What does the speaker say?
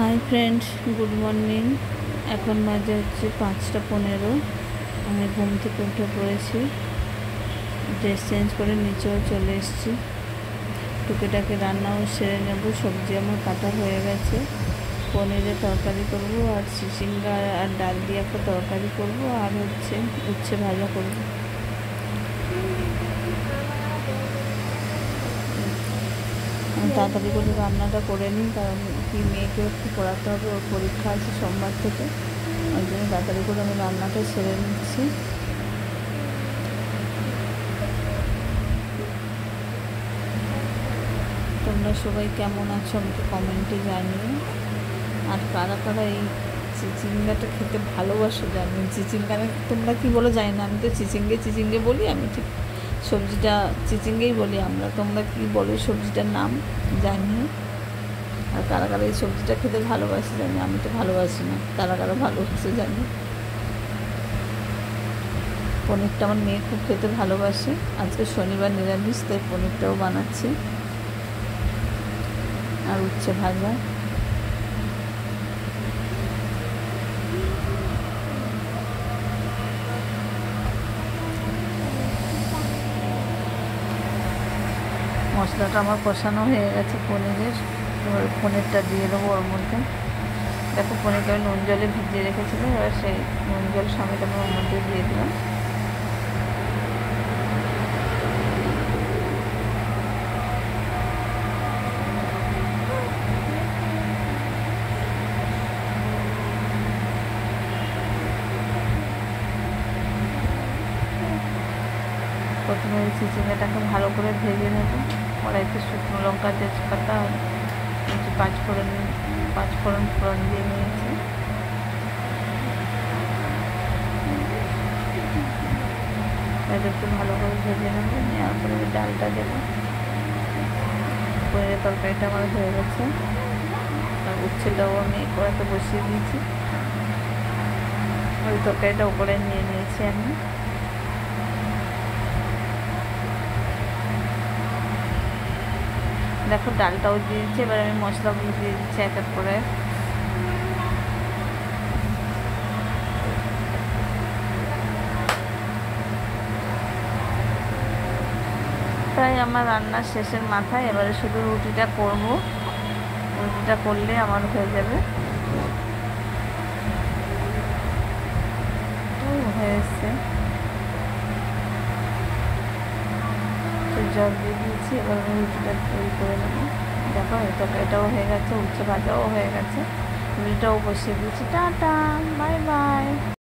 Hi friends, good morning. এখন বাজে হচ্ছে 5টা 15। আমি ঘুম থেকে উঠে পড়েছি, ড্রেস চেঞ্জ করে নিচেও চলে এসেছি। টুকিটাকি রান্নাও সেরে নেব। সবজি আমার কাটা হয়ে গেছে। পনিরের তরকারি করব, আর চিচিঙ্গা আর ডাল দিয়ে একটা তরকারি করব, আর হচ্ছে উচ্ছে ভাজা করব। আমি তাড়াতাড়ি করে রান্নাটা করে নিই, কারণ কি মেয়েকে একটু পড়াতে হবে, ওর পরীক্ষা আছে সোমবার থেকে। ওই জন্য তাড়াতাড়ি করে আমি রান্নাটা সেরে নিচ্ছি। তোমরা সবাই কেমন আছো আমাকে কমেন্টে জানিও। আর কারা কারা এই চিচিঙ্গাটা খেতে ভালোবাসো জানি। চিচিঙ্গা তোমরা কি বলো জানি না, আমি তো চিচিঙ্গে বলি। আমি ঠিক সবজিটা চিচিঙ্গেই বলি আমরা। তোমরা কি বলো সবজিটার নাম জানিও। আর কারা কারা এই সবজিটা খেতে ভালোবাসে জানি। আমি তো ভালোবাসি না, কারা কারা ভালোবাসে জানি। পনিরটা আমার মেয়ে খুব খেতে ভালোবাসে। আজকে শনিবার নিরামিষ, তাই পনিরটাও বানাচ্ছি। আর উচ্ছে ভাজা। মশলাটা আমার কষানো হয়ে গেছে পনিরের। এবার পনিরটা দিয়ে দেবো ওর মধ্যে। দেখো, পনিরটা আমি নুন জলে ভিজিয়ে রেখেছিলাম, এবার সেই নুন জল সমেত আমি ওর মধ্যে দিয়ে দিলাম। প্রথমে ওই চিচিঙ্গাটাকে ভালো করে ভেজে নেব। কড়াইতে শুকনো লঙ্কা, তেজপাতা, কিছু পাঁচফোড়ন দিয়ে নিয়েছি। এটা একটু ভালো করে ভেজে নেবো। নেওয়ার পরে ডালটা দেবো। পনিরের তরকারিটা আমার হয়ে গেছে। আর উচ্ছেটাও আমি কড়াইতে বসিয়ে দিয়েছি। ওই তরকারিটা উপরে নিয়ে নিয়েছি আমি। দেখো, ডালটাও দিয়ে দিচ্ছি। এবার আমি মশলাগুলো দিয়ে দিচ্ছি এক এক করে। প্রায় আমার রান্নার শেষের মাথায়। এবারে শুধু রুটিটা করব। রুটিটা করলে আমার হয়ে যাবে। হয়ে এসছে, জল দিয়ে দিয়েছি। এবার আমি রুটিটা তৈরি করে নেবো। দেখো, তরকারিটাও হয়ে গেছে, উচ্ছে ভাজাও হয়ে গেছে, রুটিটাও বসিয়ে দিয়েছি। Tata, bye bye.